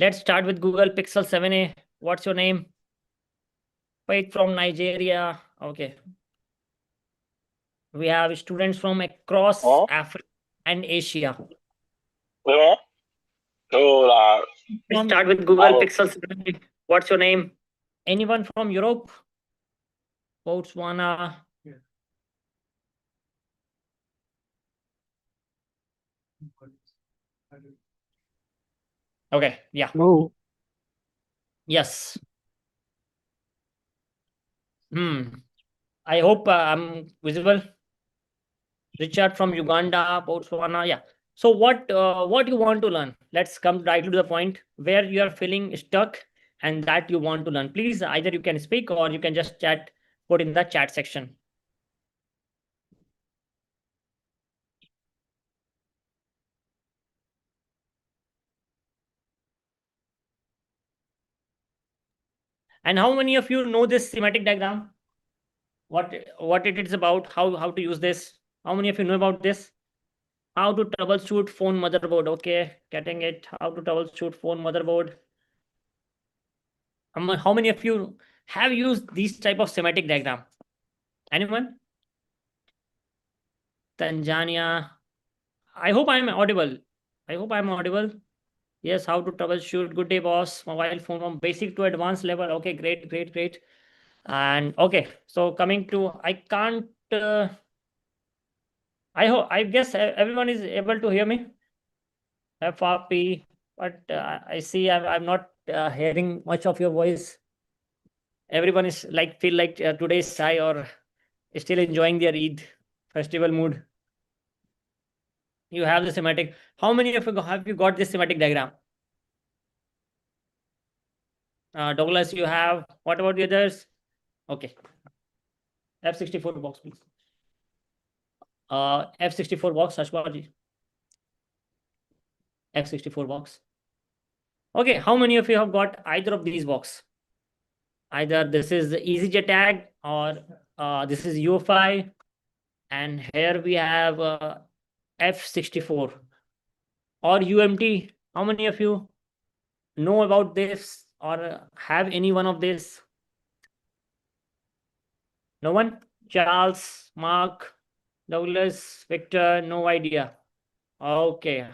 Let's start with Google Pixel 7a. What's your name? Wait, from Nigeria. Okay. We have students from across Huh? Africa and Asia. Yeah. So Let's start with Google Pixel 7a. What's your name? Anyone from Europe? Botswana. Okay, yeah. No. Yes. I hope I'm visible. Richard from Uganda, Botswana. Yeah. So what you want to learn? Let's come right to the point where you are feeling stuck and that you want to learn. Please, either you can speak or you can just chat, put in the chat section. And how many of you know this schematic diagram? What it is about? How to use this? How many of you know about this? How to troubleshoot phone motherboard? Okay, getting it. How to troubleshoot phone motherboard? How many of you have used these type of schematic diagram? Anyone? Tanzania. I hope I'm audible. I hope I'm audible. Yes, how to troubleshoot. Good day, boss. Mobile phone from basic to advanced level. Okay, great, great, great. And okay, so coming to, I can't. I hope. I guess everyone is able to hear me. FRP, but I see I'm not hearing much of your voice. Everyone is like feel like today is shy or still enjoying their Eid festival mood. You have the schematic. How many of you have you got this schematic diagram? Douglas, you have. What about the others? Okay. F64 box, please. F64 box, Ashwaji. F64 box. Okay, how many of you have got either of these box? Either this is the EasyJet tag or this is UFI, and here we have F64 or UMT. How many of you know about this or have any one of this? No one? Charles, Mark, Douglas, Victor, no idea. Okay.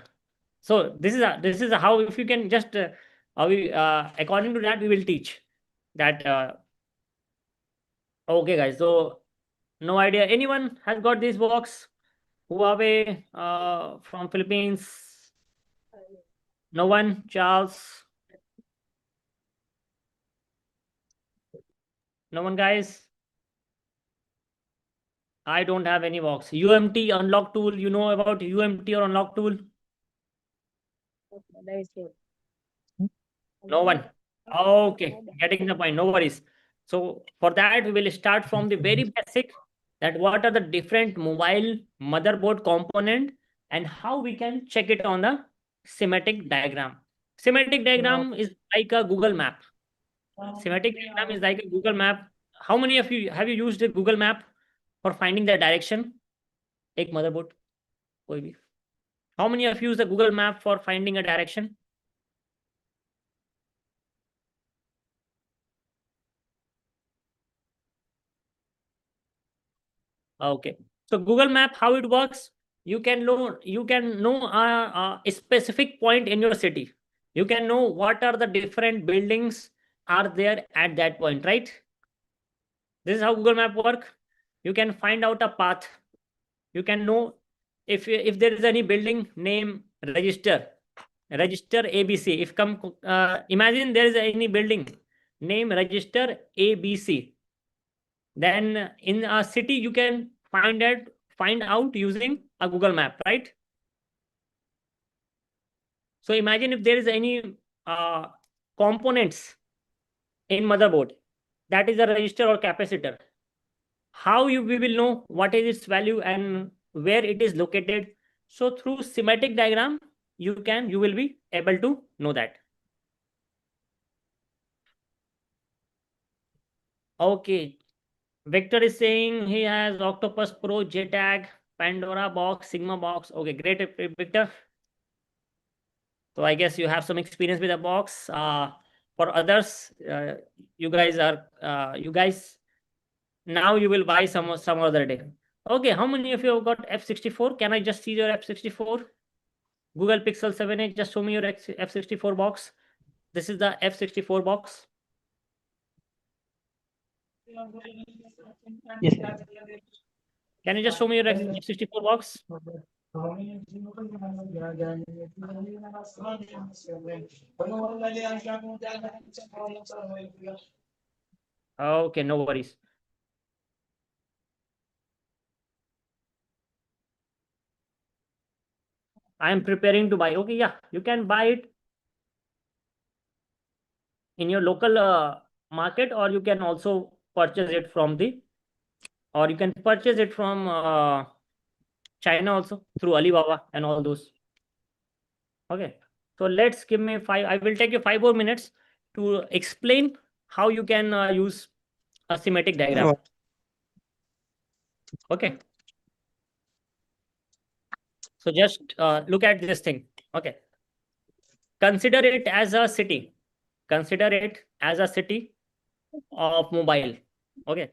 So this is how, if you can just we according to that we will teach that. Okay, guys. So no idea. Anyone has got this box? Huawei from Philippines. No one. Charles. No one, guys. I don't have any box. UMT unlock tool. You know about UMT or unlock tool? No one. Okay, getting the point. No worries. So for that, we will start from the very basic, that what are the different mobile motherboard component and how we can check it on the schematic diagram. Schematic diagram is like a Google map. Schematic diagram is like a Google map. How many of you have you used a Google map for finding the direction? एक motherboard कोई भी. How many of you use the Google map for finding a direction? Okay. So Google Map, how it works? You can know a specific point in your city. You can know what are the different buildings are there at that point, right? This is how Google Map work. You can find out a path. You can know if there is any building name register ABC. If come imagine there is any building name register ABC, then in a city you can find out using a Google map, right? So imagine if there is any uh, components in motherboard, that is a resistor or capacitor. How we will know what is its value and where it is located? So through schematic diagram you will be able to know that. Okay, Victor is saying he has Octopus Pro, JTAG, Pandora box, Sigma box. Okay, great, Victor. So I guess you have some experience with the box. For others, you guys now you will buy some other day. Okay, how many of you have got F64? Can I just see your F64? Google Pixel 7a, just show me your F64 box. This is the F64 box. Yes. Can you just show me your F64 box? Okay, no worries. I am preparing to buy. Okay, yeah, you can buy it in your local market, or you can also purchase it from China also through Alibaba and all those. Okay, so let's give me five. I will take you 5 more minutes to explain how you can use a schematic diagram. Okay. So just look at this thing. Okay. Consider it as a city. Consider it as a city of mobile. Okay.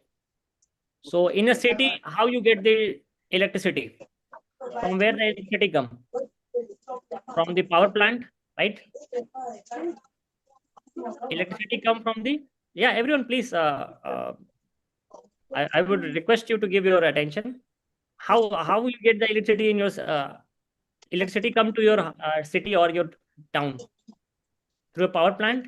So in a city, how you get the electricity? From where the electricity come? From the power plant, right? Electricity come from the, yeah, everyone please, I would request you to give your attention. How will you get the electricity in your electricity come to your city or your town? Through a power plant.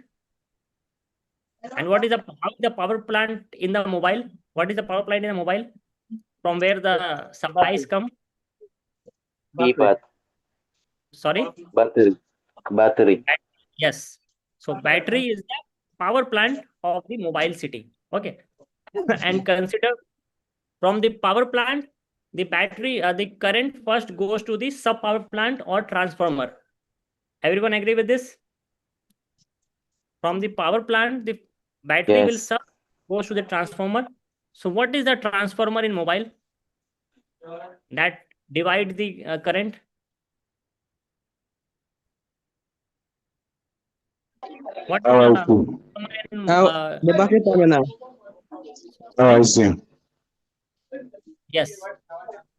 And what is how is the power plant in the mobile? What is the power plant in the mobile? From where the supplies come? Ipat. Sorry? Battery. Battery. Yes. So battery is the power plant of the mobile city. Okay. And consider from the power plant, the battery, the current first goes to the sub power plant or transformer. Everyone agree with this? From the power plant, the battery will Yes. goes to the transformer. So what is the transformer in mobile that divide the current? What is the transformer in, The bucket terminal. I sorry? see. Yes.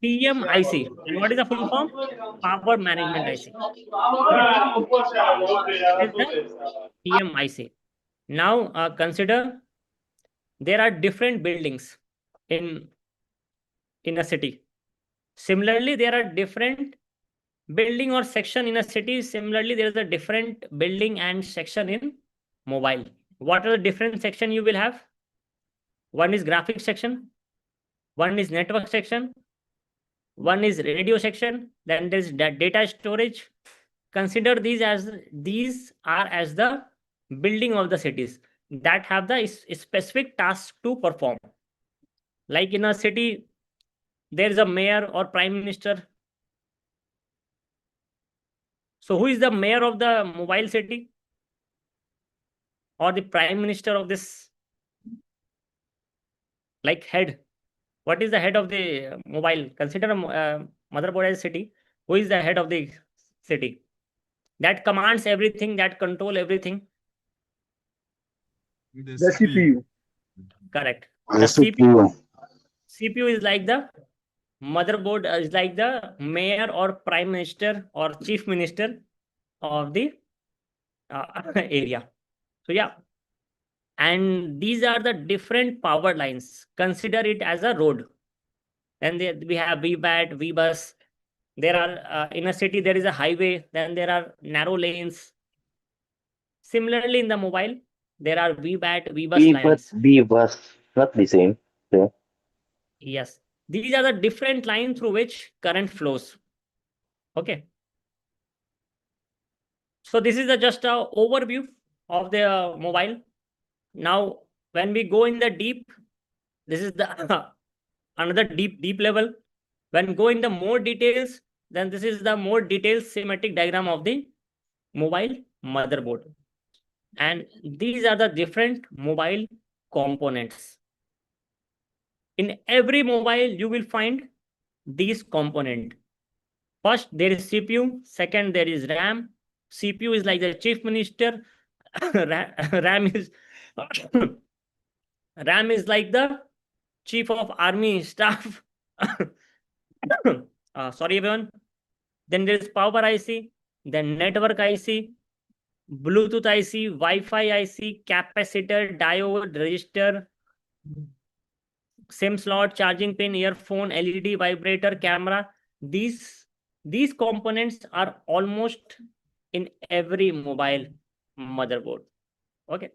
PMIC. And what is the full form? Power Management IC. Okay. That is the PMIC. Now consider there are different buildings in a city. Similarly, there are different building or section in a city. Similarly, there is a different building and section in mobile. What are the different section you will have? One is graphics section, one is network section, one is radio section, then there's data storage. Consider these are as the building of the cities that have the specific task to perform. Like in a city, there is a mayor or prime minister. So who is the mayor of the mobile city or the prime minister of this, like head? What is the head of the mobile? Consider a motherboard as a city. Who is the head of the city that commands everything, that control everything? The CPU. Correct. The The CPU. CPU is like the motherboard, is like the mayor or prime minister or chief minister of the area. So yeah, and these are the different power lines. Consider it as a road. Then we have VBAT, VBus. There are in a city there is a highway. Then there are narrow lanes. Similarly, in the mobile, there are VBAT, VBus But lines. B was not the same. Yeah. Yes, these are the different lines through which current flows. Okay. So this is just a overview of the mobile. Now, when we go in the deep, this is the another deep level. When go in the more details, then this is the more detailed schematic diagram of the mobile motherboard. And these are the different mobile components. In every mobile, you will find these components. First, there is CPU. Second, there is RAM. CPU is like the chief minister. RAM is RAM is like the chief of army staff. Sorry, everyone. Then there is power IC, then network IC, Bluetooth IC, Wi-Fi IC, capacitor, diode, resistor, SIM slot, charging pin, earphone, LED, vibrator, camera. These components are almost in every mobile motherboard. Okay.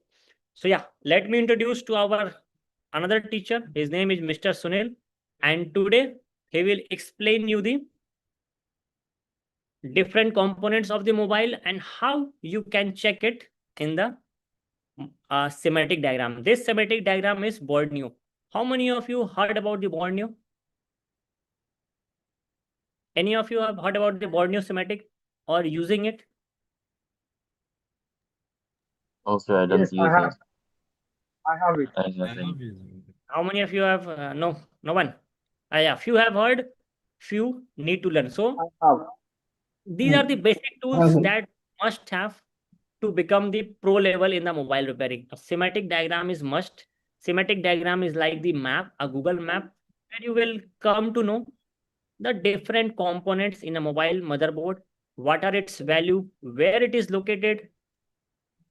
So yeah, let me introduce to our another teacher. His name is Mr. Sunil, and today he will explain you the different components of the mobile and how you can check it in the schematic diagram. This schematic diagram is board new. How many of you heard about the board new? Any of you have heard about the board new schematic or using it? Also, I don't Yes, use it. I have it. I haven't. How many of you have no one? Yeah, few have heard, few need to learn. So I have. these are the basic tools that must have to become the pro level in the mobile repairing. A schematic diagram is must. Schematic diagram is like the map, a Google map, where you will come to know the different components in a mobile motherboard, what are its value, where it is located.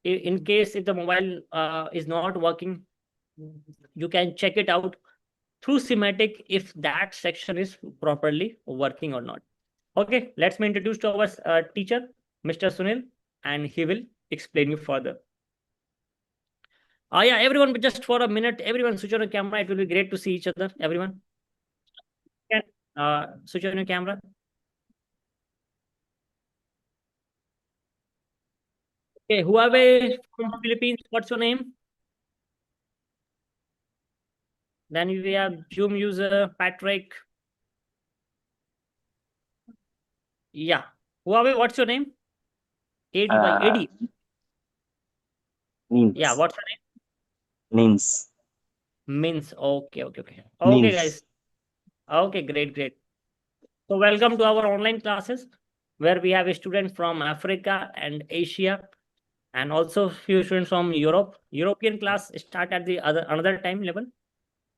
In case if the mobile is not working, you can check it out through schematic if that section is properly working or not. Okay, let's me introduce to our teacher, Mr. Sunil, and he will explain you further. Yeah, everyone, just for a minute, everyone switch on your camera. It will be great to see each other. Everyone, can switch on your camera. Okay, whoever from Philippines, what's your name? Then we have Zoom user Patrick. Yeah, Huawei, what's your name? AD. Yeah, Means. what's your name? Means. Means. Okay, Means. guys. Okay, great. So welcome to our online classes where we have students from Africa and Asia and also few students from Europe. European class start at the other another time level.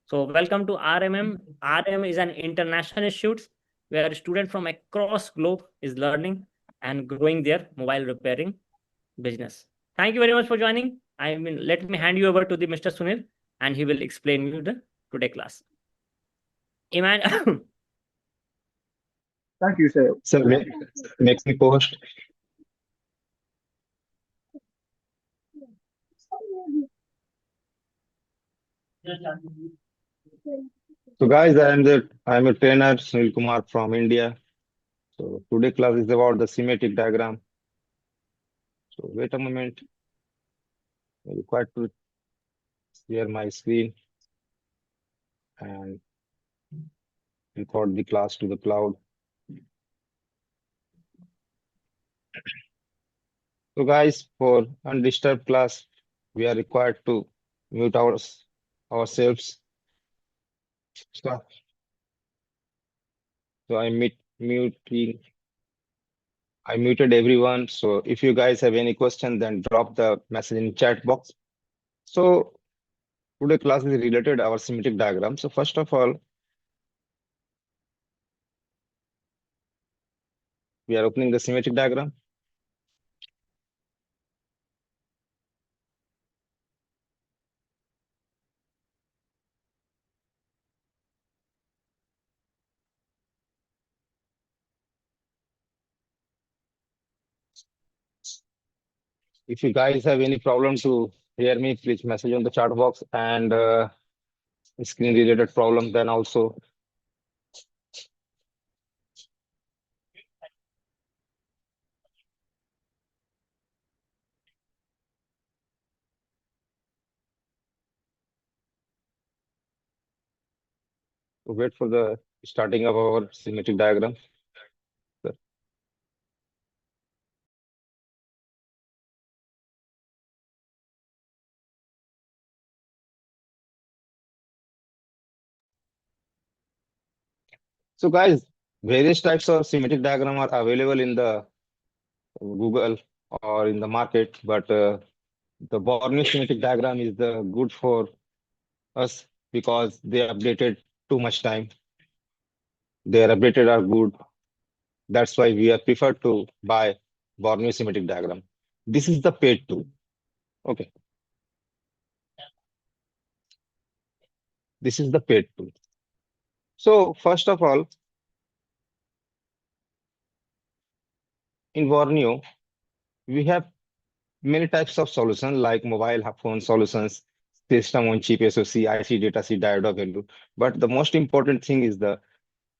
So welcome to RMM. RM is an international institute where students from across globe is learning and growing their mobile repairing business. Thank you very much for joining. Let me hand you over to the Mr. Sunil and he will explain you the today class. Iman, Thank you, sir. Sir, makes me co-host. So guys, I am a trainer, Sunil Kumar from India. So today class is about the schematic diagram. So wait a moment. I require to share my screen and record the class to the cloud. So guys, for undisturbed class, we are required to mute ourselves. So, so I muted everyone. So if you guys have any question, then drop the message in chat box. So today class is related our schematic diagram. So first of all, we are opening the schematic diagram. If you guys have any problem to hear me, please message on the chat box and screen related problem, then also. Wait for the starting of our schematic diagram. So guys, various types of schematic diagram are available in the Google or in the market, but the Borneo schematic diagram is the good for us because they updated too much time. Their updated are good. That's why we are preferred to buy Borneo schematic diagram. This is the paid tool. Okay, this is the paid tool. So first of all, in Borneo, we have many types of solutions like mobile phone solutions, system on chip SoC, IC data sheet diode value. But the most important thing is the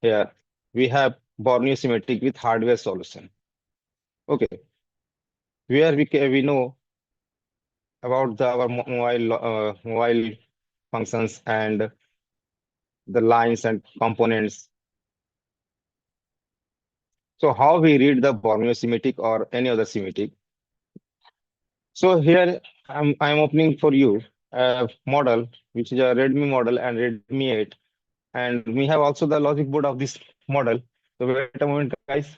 here we have Borneo symmetric with hardware solution. Okay, where we know about our mobile functions and the lines and components. So how we read the Borneo symmetric or any other symmetric. So here I'm opening for you a model which is a Redmi model and Redmi 8, and we have also the logic board of this model. So wait a moment, guys.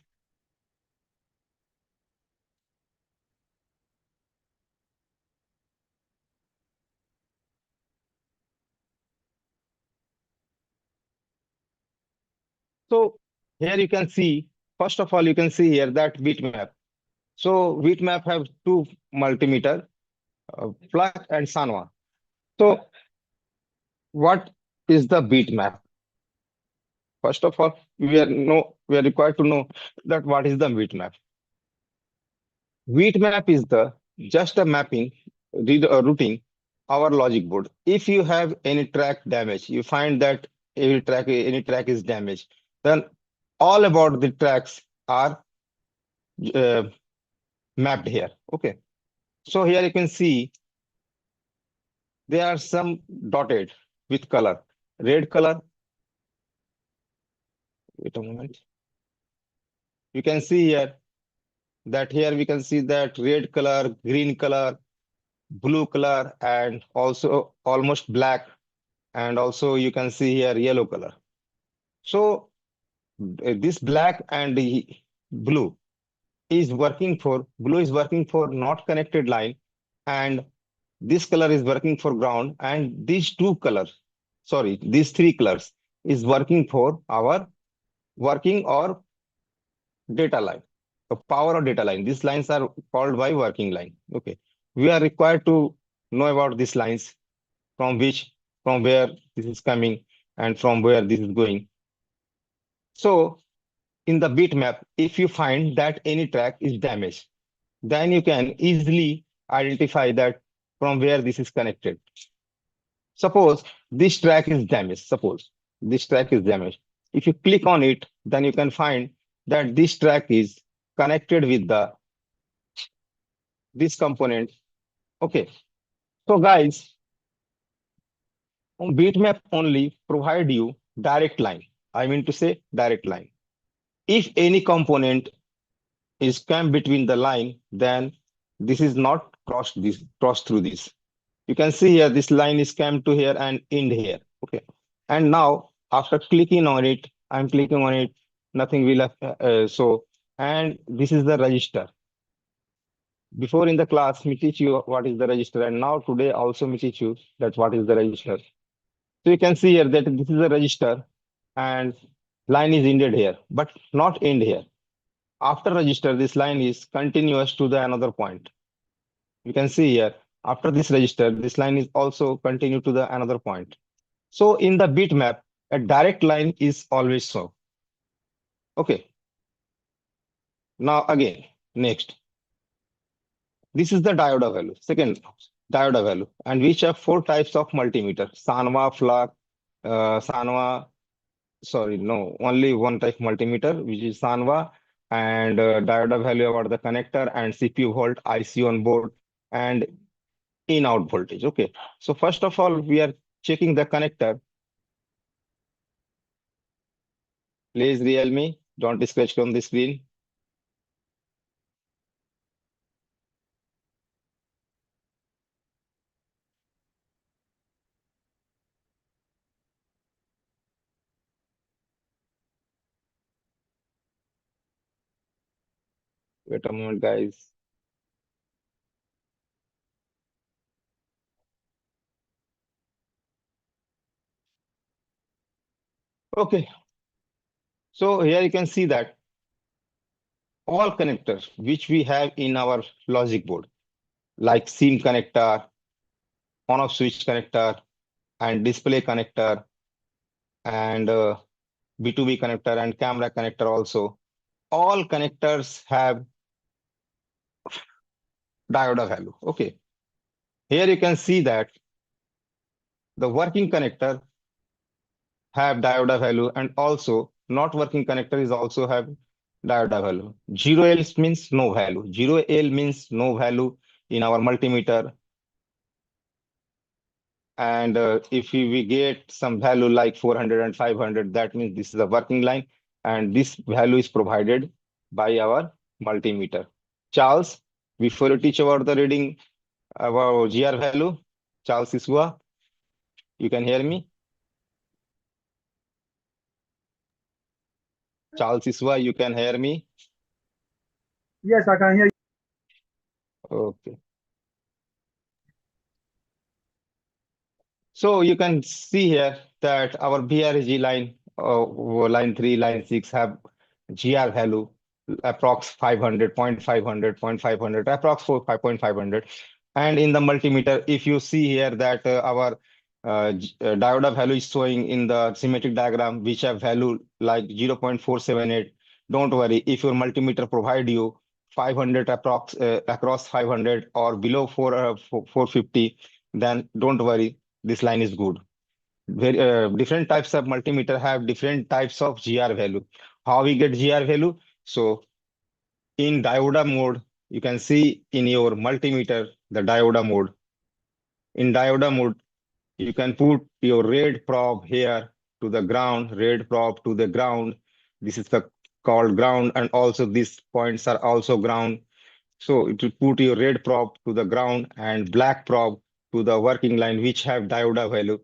So here you can see, first of all, you can see here that bitmap. So bitmap have two multimeter, plug and Sanwa. So what is the bitmap? First of all, we are required to know that what is the bitmap. Bitmap is the just a mapping, routing our logic board. If you have any track damage, you find that any track is damaged, then all about the tracks are uh, mapped here. Okay. So here you can see there are some dotted with color. Red color. Wait a moment. You can see here that here we can see that red color, green color, blue color, and also almost black. And also you can see here yellow color. So this black and the blue blue is working for not connected line, and this color is working for ground, and these three colors is working for our working or data line, the power or data line. These lines are called by working line. Okay, we are required to know about these lines, from where this is coming and from where this is going. So in the bitmap, if you find that any track is damaged, then you can easily identify that from where this is connected. Suppose this track is damaged. Suppose this track is damaged. If you click on it, then you can find that this track is connected with this component. Okay. So guys, bitmap only provide you direct line. I mean to say direct line. If any component is come between the line, then this is not crossed through this. You can see here this line is come to here and end here. Okay. And now after clicking on it, I'm clicking on it, nothing will so, and this is the register. Before in the class, we teach you what is the register, and now today also we teach you that what is the register. So you can see here that this is a register and line is ended here, but not end here. After register, this line is continuous to the another point. You can see here, after this register, this line is also continue to the another point. So in the bitmap, a direct line is always so. Okay. Now again, next. This is the diode value, second diode value, and which have four types of multimeter: Sanwa, FLAC, Sanwa, sorry, no, only one type multimeter, which is Sanwa, and diode value about the connector and CPU volt, IC on board, and in-out voltage. Okay. So first of all, we are checking the connector. Please Realme, don't scratch on the screen. Wait a moment, guys. Okay, so here you can see that all connectors which we have in our logic board, like SIM connector, on-off switch connector, and display connector, and B2B connector and camera connector also. All connectors have diode value. Okay. Here you can see that the working connector have diode value, and also not working connector is also have diode value. 0L means no value. 0L means no value in our multimeter. And if we get some value like 400 and 500, that means this is a working line, and this value is provided by our multimeter. Charles, before you teach about the reading about GR value, Charles Isua, you can hear me? Charles Iswa, you can hear me? Yes, I can hear you. Okay. So you can see here that our BRG line, line 3, line 6 have GR value approx 500, 0.500, 0.500, approx 5.500. And in the multimeter, if you see here that our diode value is showing in the symmetric diagram, which have value like 0.478. Don't worry, if your multimeter provide you 500 approx across 500 or below 450, then don't worry, this line is good. Very different types of multimeter have different types of GR value. How we get GR value? So in diode mode, you can see in your multimeter the diode mode. In diode mode, you can put your red probe here to the ground, red probe to the ground. This is the called ground, and also these points are also ground. So it will put your red probe to the ground and black probe to the working line, which have diode value.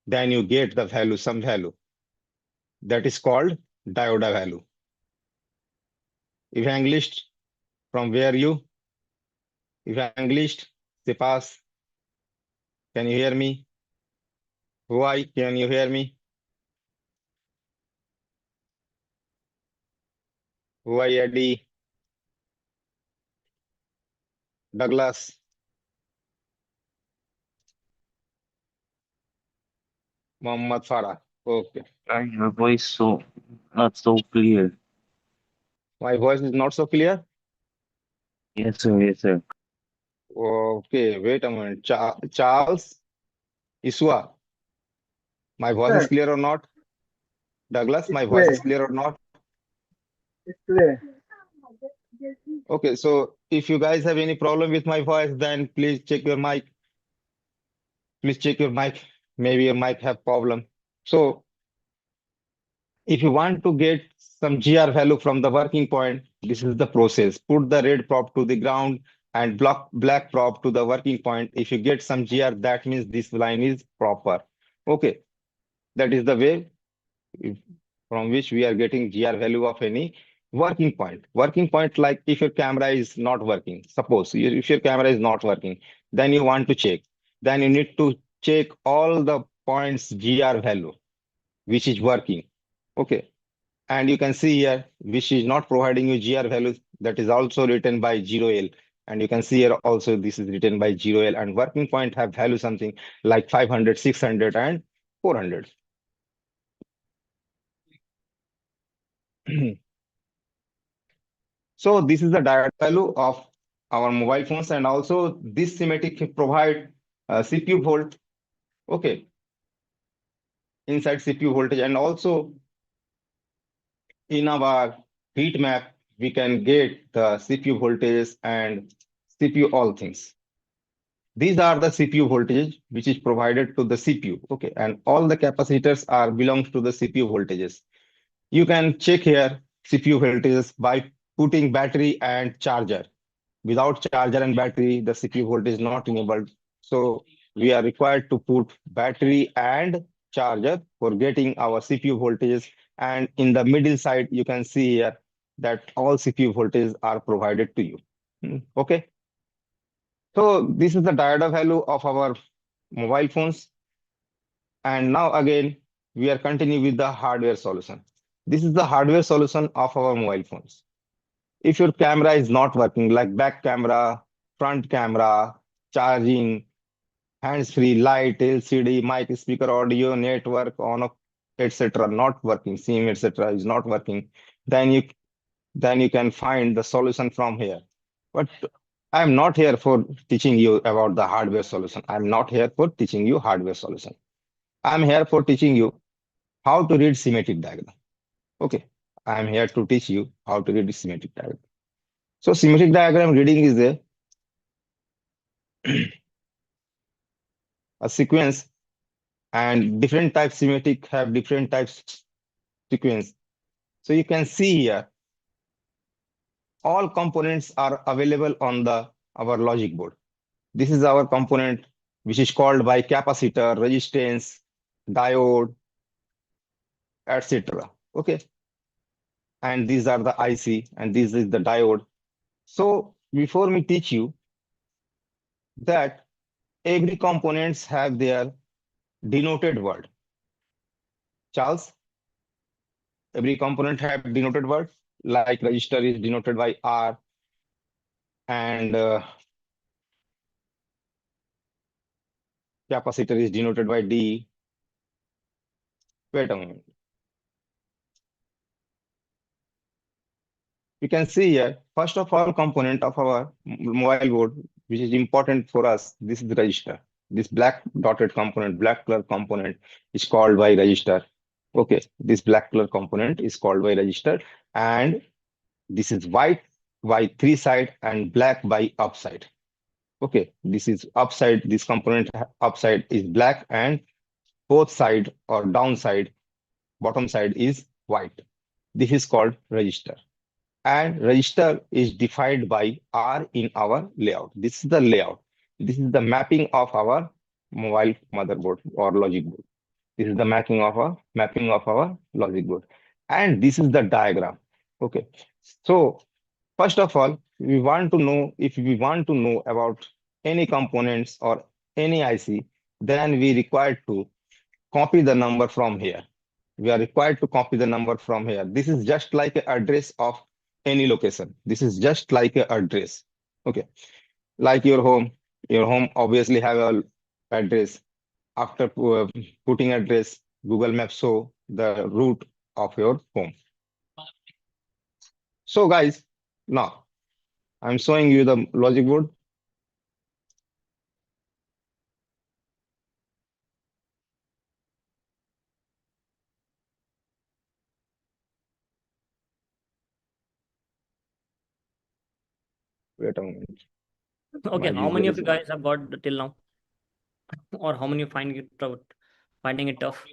Then you get the value, some value. That is called diode value. Evangelist, from where you? Evangelist, Sipas, can you hear me? Why can you hear me? Why Eddie? Douglas? Muhammad Farah. Okay. Your voice so not so clear. My voice is not so clear? Yes, sir. Yes, sir. Okay, wait a minute. Charles, Iswa, my voice is Sir, clear or not? Douglas, it's my voice clear. is clear or not? It's clear. Okay, so if you guys have any problem with my voice, then please check your mic. Please check your mic. Maybe your mic have problem. So if you want to get some GR value from the working point, this is the process. Put the red probe to the ground and black probe to the working point. If you get some GR, that means this line is proper. Okay, that is the way from which we are getting GR value of any working point. Working point, like if your camera is not working, suppose if your camera is not working, then you want to check. Then you need to check all the points GR value, which is working. Okay. And you can see here, which is not providing you GR values, that is also written by 0L. And you can see here also this is written by 0L, and working point have value something like 500, 600, and 400. So this is the diode value of our mobile phones, and also this schematic provide CPU volt. Okay, inside CPU voltage, and also in our heat map, we can get the CPU voltages and CPU all things. These are the CPU voltages which is provided to the CPU. Okay, and all the capacitors are belongs to the CPU voltages. You can check here CPU voltages by putting battery and charger. Without charger and battery, the CPU voltage is not enabled. So we are required to put battery and charger for getting our CPU voltages. And in the middle side, you can see here that all CPU voltages are provided to you. Okay. So this is the diode value of our mobile phones. And now again, we are continuing with the hardware solution. This is the hardware solution of our mobile phones. If your camera is not working, like back camera, front camera, charging, hands-free, light, LCD, mic, speaker, audio, network, on, off, etc., not working, SIM, etc., is not working, then you can find the solution from here. But I'm not here for teaching you about the hardware solution. I'm not here for teaching you hardware solution. I'm here for teaching you how to read schematic diagram. Okay, I'm here to teach you how to read the schematic diagram. So schematic diagram reading is a sequence, and different types schematic have different types sequence. So you can see here, all components are available on the our logic board. This is our component, which is called by capacitor, resistance, diode, etc. Okay, and these are the IC, and this is the diode. So before me teach you that every components have their denoted word. Charles, every component have denoted word, like register is denoted by R, and capacitor is denoted by D. Wait a moment. You can see here, first of all, component of our mobile board, which is important for us, this is the register. This black dotted component, black color component is called by register. Okay, this black color component is called by register, and this is white by three side and black by upside. Okay, this is upside, this component upside is black, and both side or downside, bottom side is white. This is called register. And register is defined by R in our layout. This is the layout. This is the mapping of our mobile motherboard or logic board. This is the mapping of our logic board. And this is the diagram. Okay. So first of all, we want to know, if we want to know about any components or any IC, then we require to copy the number from here. We are required to copy the number from here. This is just like an address of any location. This is just like an address. Okay. Like your home. Your home obviously have a address. After putting address, Google Maps show the route of your home. So guys, now I'm showing you the logic board. Wait a moment. Okay, My how many user of is you guys have got till now, or how many finding it tough?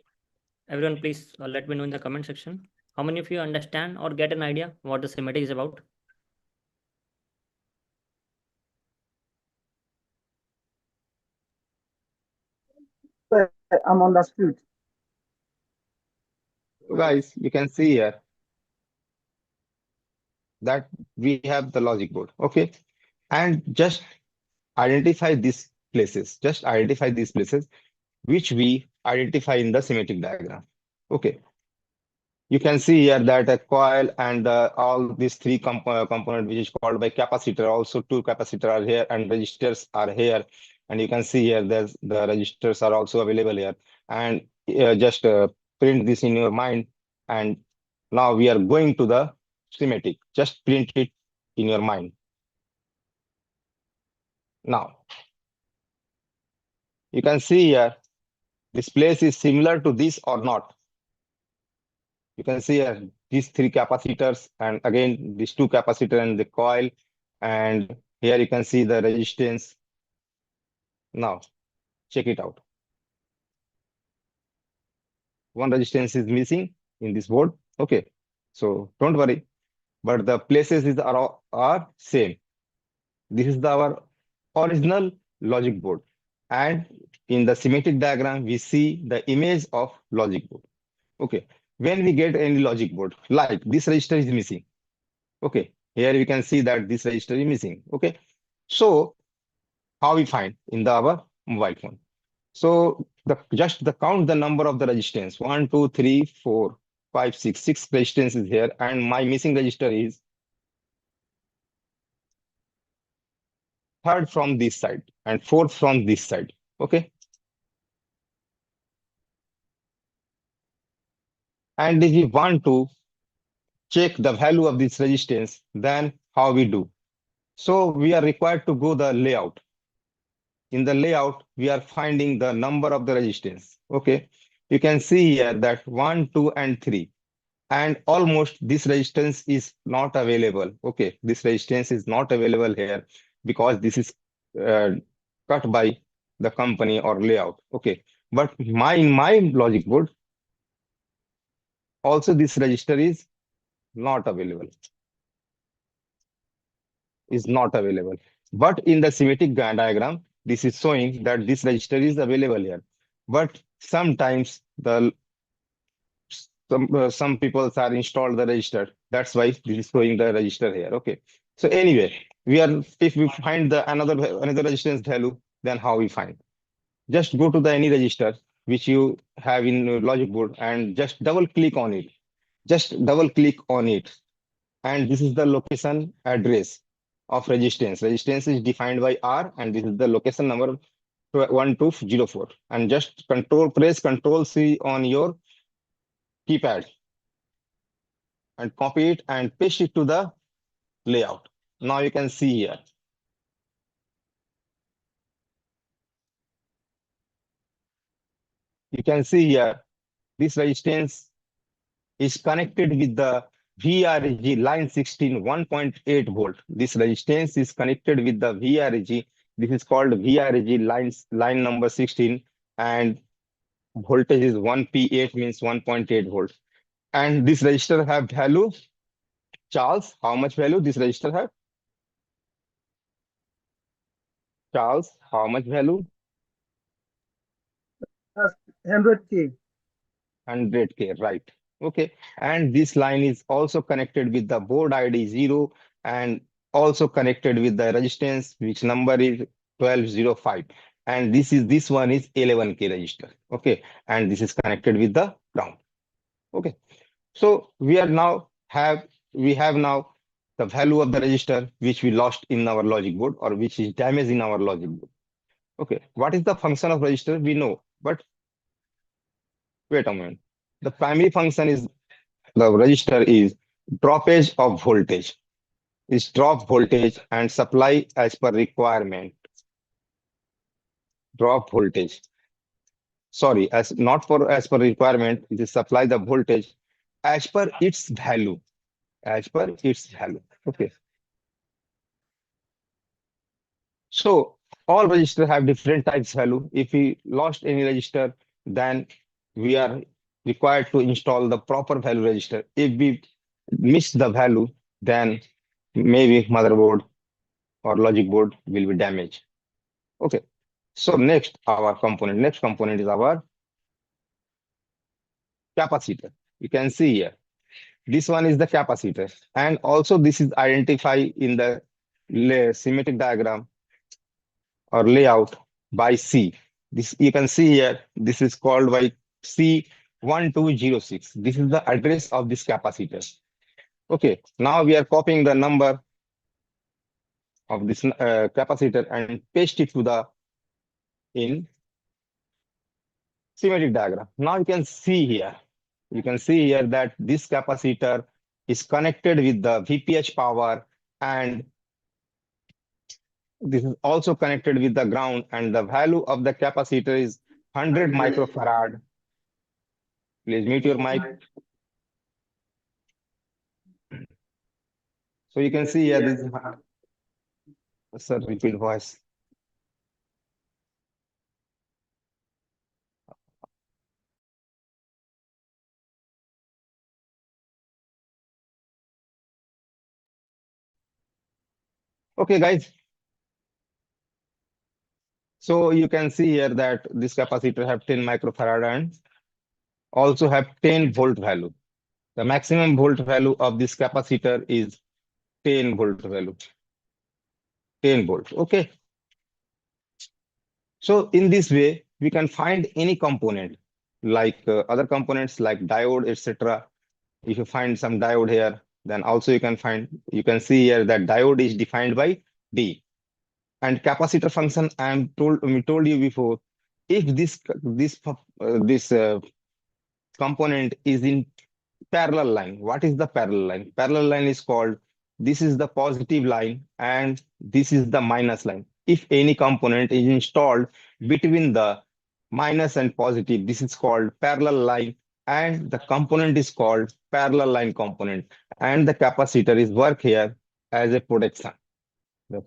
Everyone, please let me know in the comment section. How many of you understand or get an idea what the schematic is about? I'm understood. So guys, you can see here that we have the logic board. Okay. And just identify these places. Just identify these places which we identify in the schematic diagram. Okay. You can see here that a coil and all these three component, which is called by capacitor. Also, two capacitor are here and resistors are here. And you can see here there's the resistors are also available here. And just print this in your mind. And now we are going to the schematic. Just print it in your mind. Now, you can see here, this place is similar to this or not. You can see these three capacitors, and again, these two capacitor and the coil. And here you can see the resistance. Now, check it out. One resistance is missing in this board. Okay, so don't worry, but the places are same. This is our original logic board. And in the schematic diagram, we see the image of logic board. Okay, when we get any logic board, like this register is missing. Okay, here we can see that this register is missing. Okay, so how we find in our mobile phone? So just the count the number of the resistance. 1, 2, 3, 4, 5, 6. 6 resistance is here, and my missing register is third from this side and fourth from this side. Okay. And if we want to check the value of this resistance, then how we do? So we are required to go the layout. In the layout, we are finding the number of the resistance. Okay. You can see here that 1, 2, and 3. And almost this resistance is not available. Okay. This resistance is not available here because this is uh, cut by the company or layout. Okay. But in my logic board, also this register is not available. Is not available. But in the schematic diagram, this is showing that this register is available here. But sometimes some people are installed the register. That's why this is showing the register here. Okay. So anyway, if we find the another resistance value, then how we find? Just go to the any register which you have in your logic board and just double click on it. Just double click on it. And this is the location address of resistance. Resistance is defined by R, and this is the location number 1204. And just press Control C on your keypad and copy it and paste it to the layout. Now you can see here. You can see here this resistance is connected with the VRG line 16 1.8 volt. This resistance is connected with the VRG. This is called VRG line number 16, and voltage is 1P8 means 1.8 volt. And this register have value. Charles, how much value this register have? Charles, how much value? That's 100K. 100K, right. Okay. And this line is also connected with the board ID 0 and also connected with the resistance, which number is 1205. And this one is 11K register. Okay. And this is connected with the ground. Okay. So we have now the value of the register which we lost in our logic board or which is damaged in our logic board. Okay. What is the function of register? We know, but wait a minute. The primary function is the register is droppage of voltage. Is drop voltage and supply as per requirement. Drop voltage. Sorry, as per requirement, it is supply the voltage as per its value. As per its value. Okay. So all registers have different types value. If we lost any register, then we are required to install the proper value register. If we miss the value, then maybe motherboard or logic board will be damaged. Okay. So next component is our capacitor. You can see here. This one is the capacitor. And also this is identified in the schematic diagram or layout by C. This you can see here, this is called by C1206. This is the address of this capacitor. Okay, now we are copying the number of this capacitor and paste it to the in schematic diagram. Now you can see here that this capacitor is connected with the VPH power, and this is also connected with the ground, and the value of the capacitor is 100 microfarad. Please mute your mic. So you can see here this sir, repeat voice. Okay, guys. So you can see here that this capacitor have 10 microfarad and also have 10 volt value. The maximum volt value of this capacitor is 10 volt value. 10 volt. Okay. So in this way, we can find any component like other components like diode, etc. If you find some diode here, then also you can see here that diode is defined by D. And capacitor function, we told you before, if this component is in parallel line. What is the parallel line? Parallel line is called, this is the positive line and this is the minus line. If any component is installed between the minus and positive, this is called parallel line, and the component is called parallel line component, and the capacitor is work here as a protection. The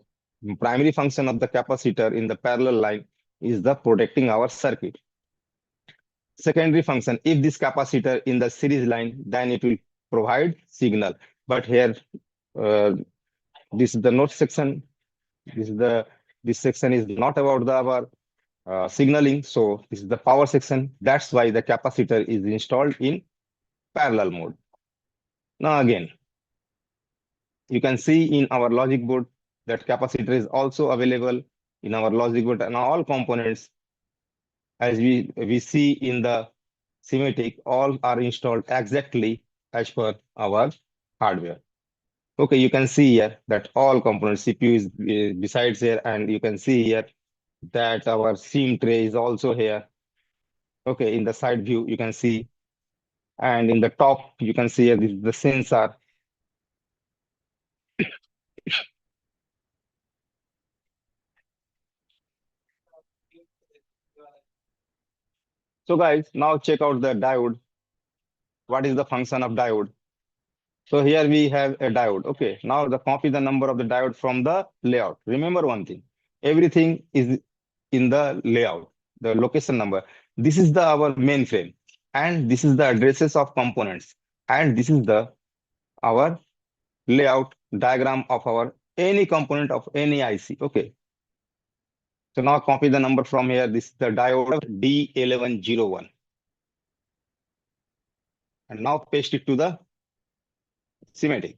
primary function of the capacitor in the parallel line is the protecting our circuit. Secondary function, if this capacitor in the series line, then it will provide signal. But here, this is the note section. This section is not about our signaling. So this is the power section. That's why the capacitor is installed in parallel mode. Now again, you can see in our logic board that capacitor is also available in our logic board, and all components, as we see in the schematic, all are installed exactly as per our hardware. Okay, you can see here that all components, CPU is besides here, and you can see here that our SIM tray is also here. Okay, in the side view, you can see, and in the top, you can see here, this is the sensor. So guys, now check out the diode. What is the function of diode? So here we have a diode. Okay, now copy the number of the diode from the layout. Remember one thing, everything is in the layout, the location number. This is our mainframe, and this is the addresses of components, and this is our layout diagram of our any component of any IC. Okay. So now copy the number from here. This is the diode D1101. And now paste it to the schematic.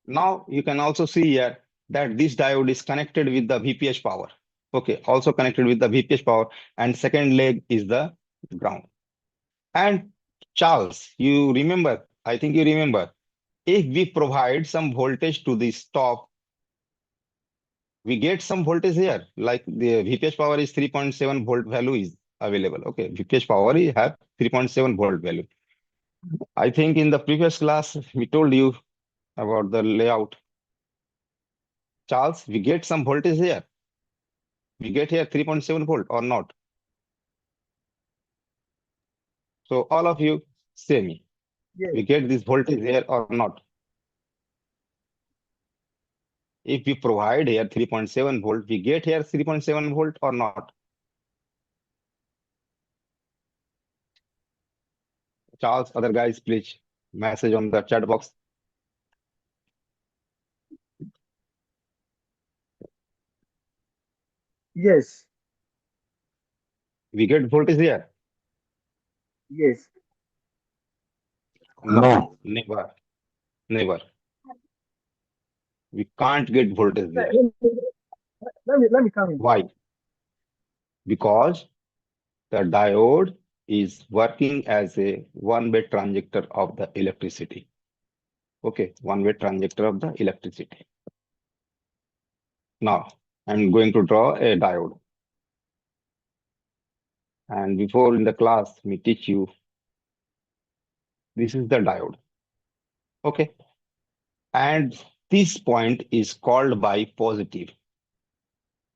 Now you can also see here that this diode is connected with the VPH power. Okay, also connected with the VPH power, and second leg is the ground. And Charles, you remember, I think you remember, if we provide some voltage to this top, we get some voltage here, like the VPH power is 3.7 volt value is available. Okay, VPH power is have 3.7 volt value. I think in the previous class, we told you about the layout. Charles, we get some voltage here. We get here 3.7 volt or not? So all of you say me, Yes. we get this voltage here or not? If we provide here 3.7 volt, we get here 3.7 volt or not? Charles, other guys, please message on the chat box. Yes. We get voltage here? Yes. No, never, never. We can't get voltage there. Let me come in. Why? Because the diode is working as a one-way transductor of the electricity. Okay, one-way transductor of the electricity. Now, I'm going to draw a diode. And before in the class, we teach you, this is the diode. Okay. And this point is called by positive.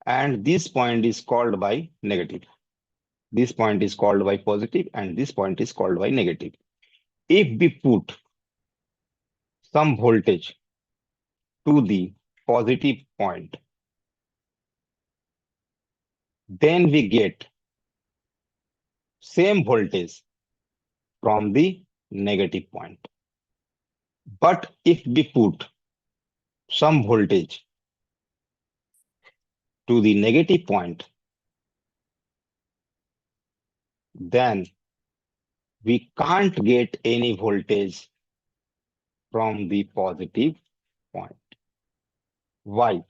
And this point is called by negative. This point is called by positive, and this point is called by negative. If we put some voltage to the positive point, then we get same voltage from the negative point. But if we put some voltage to the negative point, then we can't get any voltage from the positive point. Why?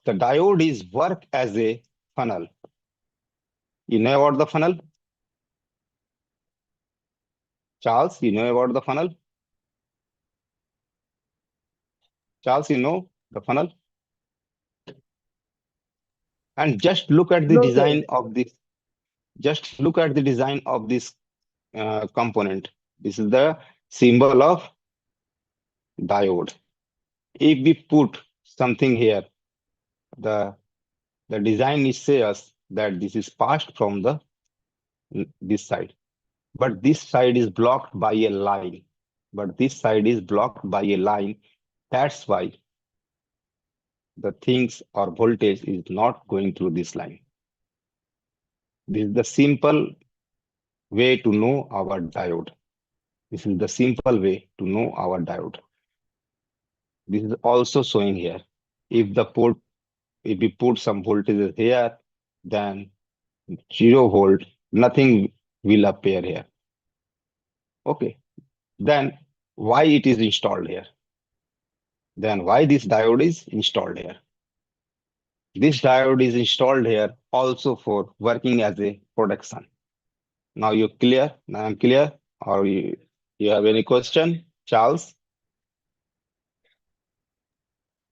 the diode is work as a funnel. You know about the funnel? Charles, you know about the funnel? Charles, you know the funnel? And just look at the No, sir. design of this. Just look at the design of this component. This is the symbol of diode. If we put something here, the design is say us that this is passed from this side, but this side is blocked by a line. But this side is blocked by a line. That's why the things or voltage is not going through this line. This is the simple way to know our diode. This is the simple way to know our diode. This is also showing here. If we put some voltages here, then 0 volt, nothing will appear here. Okay. Then why it is installed here? Then why this diode is installed here? This diode is installed here also for working as a protection. Now you're clear? Now I'm clear? Or you have any question? Charles?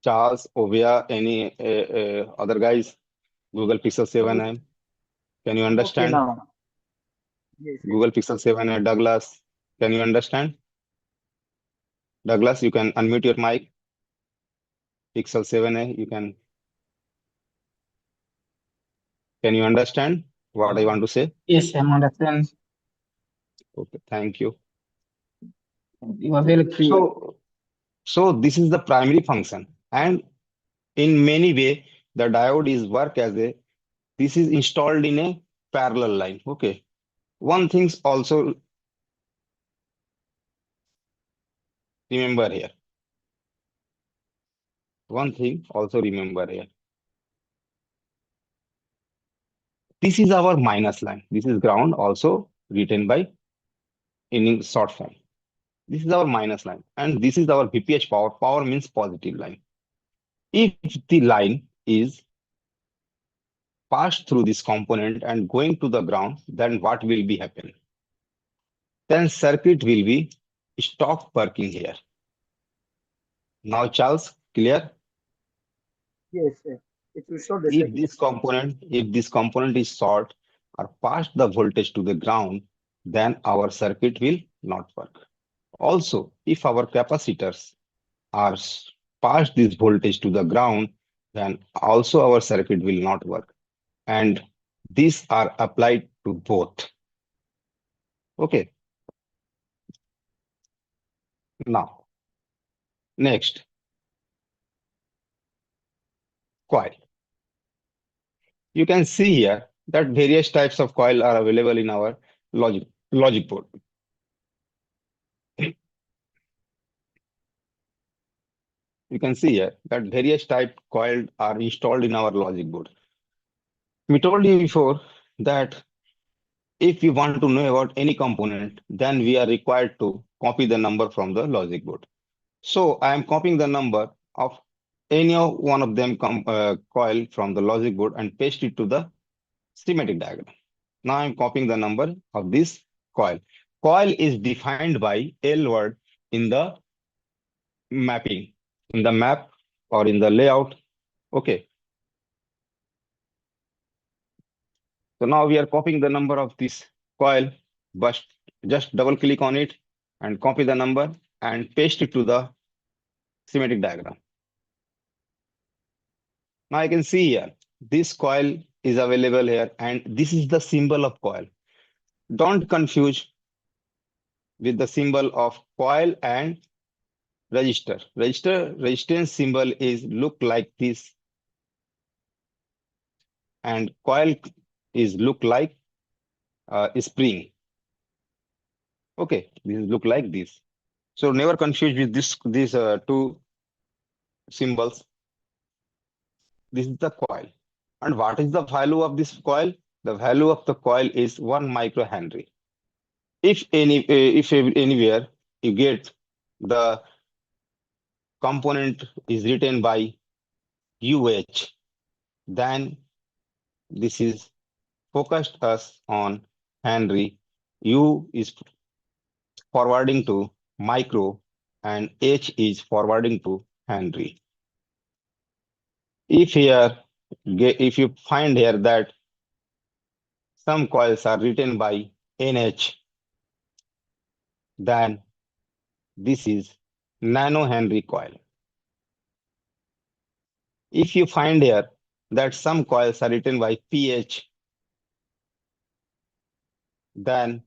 Charles, Ovia, any other guys? Google Pixel 7M. Can you Okay understand? now. Yes, yes. Google Pixel 7 Douglas. Can you understand? Douglas, you can unmute your mic. Pixel 7a, can you understand what I want to say? Yes, I'm understand. Okay, thank you. You are very clear. So this is the primary function, and in many way the diode is work as a, this is installed in a parallel line. Okay. One thing's also remember here. One thing also remember here. This is our minus line. This is ground, also written by in short form. This is our minus line, and this is our VPH power. Power means positive line. If the line is passed through this component and going to the ground, then what will be happen? Then circuit will be stop working here. Now, Charles, clear? Yes, sir. It will show the If circuit. this component is short or pass the voltage to the ground, then our circuit will not work. Also, if our capacitors are pass this voltage to the ground, then also our circuit will not work. And these are applied to both. Okay. Now, next, coil. You can see here that various types of coil are available in our logic board. You can see here that various type coil are installed in our logic board. We told you before that if we want to know about any component, then we are required to copy the number from the logic board. So I am copying the number of any of one of them coil from the logic board and paste it to the schematic diagram. Now I'm copying the number of this coil. Coil is defined by L word in the mapping, in the map or in the layout. Okay. So now we are copying the number of this coil, but just double click on it and copy the number and paste it to the schematic diagram. Now I can see here, this coil is available here and this is the symbol of coil. Don't confuse with the symbol of coil and resistor. Resistance symbol is look like this and coil is look like a spring. Okay, this look like this. So never confuse with these two symbols. This is the coil. And what is the value of this coil? The value of the coil is 1 microhenry. If anywhere you get the component is written by UH. Then this is focused us on Henry. U is forwarding to micro and H is forwarding to Henry. If you find here that some coils are written by NH, then this is nano Henry coil. If you find here that some coils are written by pH, then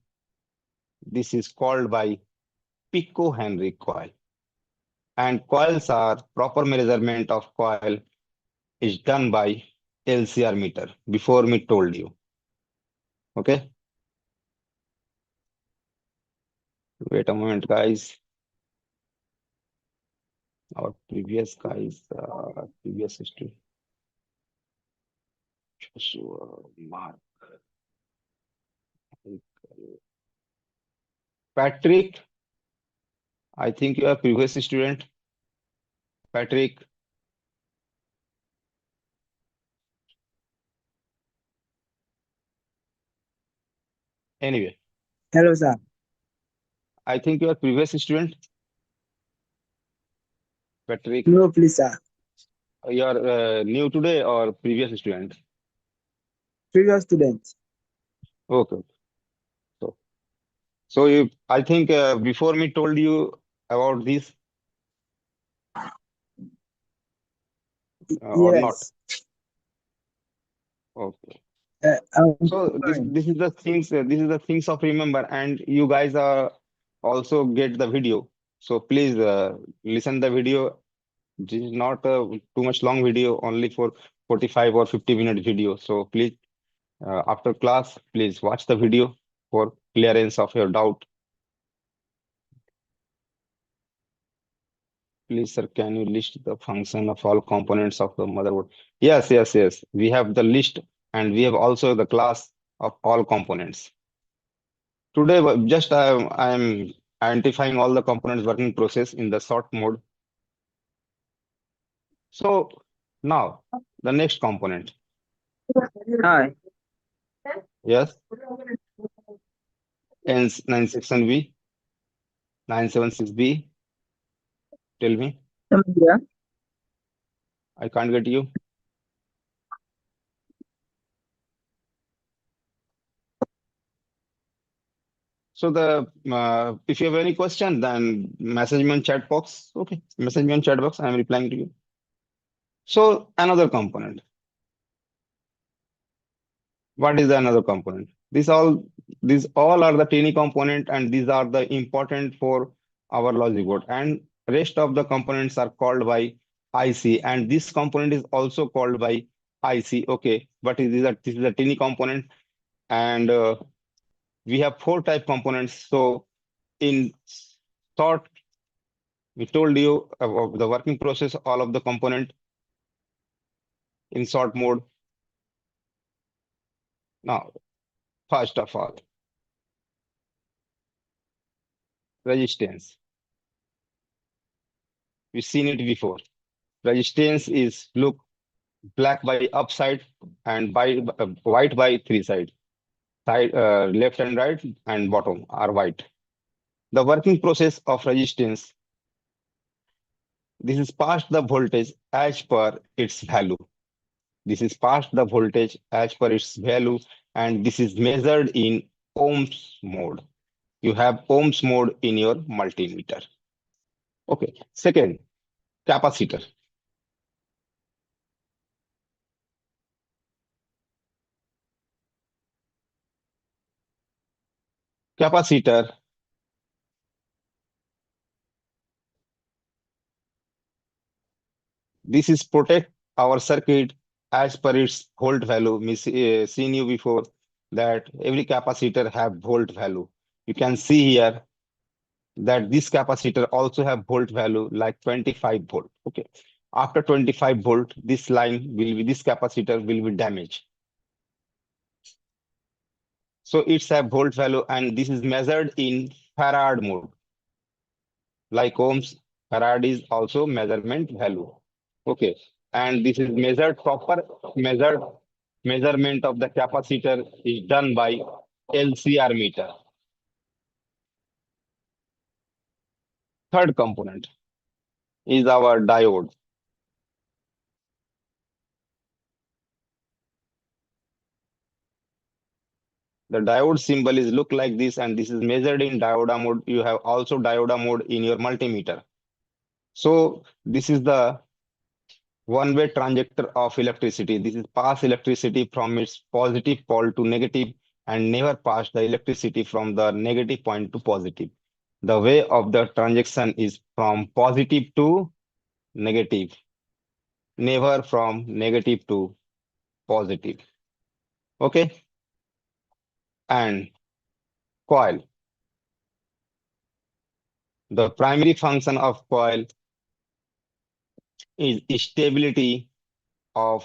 this is called by picohenry coil. And coils are proper measurement of coil is done by LCR meter. Before me told you. Okay. Wait a moment, guys. Our previous guys, previous history. Joshua, Mark, Patrick. I think you are previous student. Patrick. Anyway, Hello, sir. I think you are previous student. Patrick, No, please, sir. you are new today or previous student? Previous student. Okay. I think before me told you about this or not? Yes. Okay. I'm So fine. this is the things of remember, and you guys are also get the video. So please listen the video. This is not a too much long video, only for 45 or 50-minute video. So please after class, please watch the video for clearance of your doubt. Please, sir, can you list the function of all components of the motherboard? Yes, yes, yes. We have the list and we have also the class of all components. Today, just I am identifying all the components working process in the sort mode. So now the next component. Hi. Yes, N97B, 976B. Tell me, Yeah. I can't get you. So if you have any question, then message me on chat box. Okay, message me on chat box. I am replying to you. So another component. What is the another component? These all are the tiny component, and these are the important for our logic board. And rest of the components are called by IC, and this component is also called by IC. Okay, but this is a tiny component, and we have 4 type components. So in short, we told you about the working process, all of the component in sort mode. Now, first of all, resistance. We've seen it before. Resistance is look black by upside and white by 3 sides. Left and right and bottom are white. The working process of resistance. This is past the voltage as per its value. This is past the voltage as per its value, and this is measured in ohms mode. You have ohms mode in your multimeter. Okay. Second, capacitor. Capacitor. This is protect our circuit as per its volt value. We seen you before that every capacitor have volt value. You can see here that this capacitor also have volt value like 25 volt. Okay. After 25 volt, this capacitor will be damaged. So it's a volt value, and this is measured in farad mode. Like ohms, farad is also measurement value. Okay. and this is proper measurement of the capacitor is done by LCR meter. Third component is our diode. The diode symbol is look like this, and this is measured in diode mode. You have also diode mode in your multimeter. So this is the one-way transducer of electricity. This is pass electricity from its positive pole to negative and never pass the electricity from the negative point to positive. The way of the transaction is from positive to negative, never from negative to positive. Okay? And coil. The primary function of coil is stability of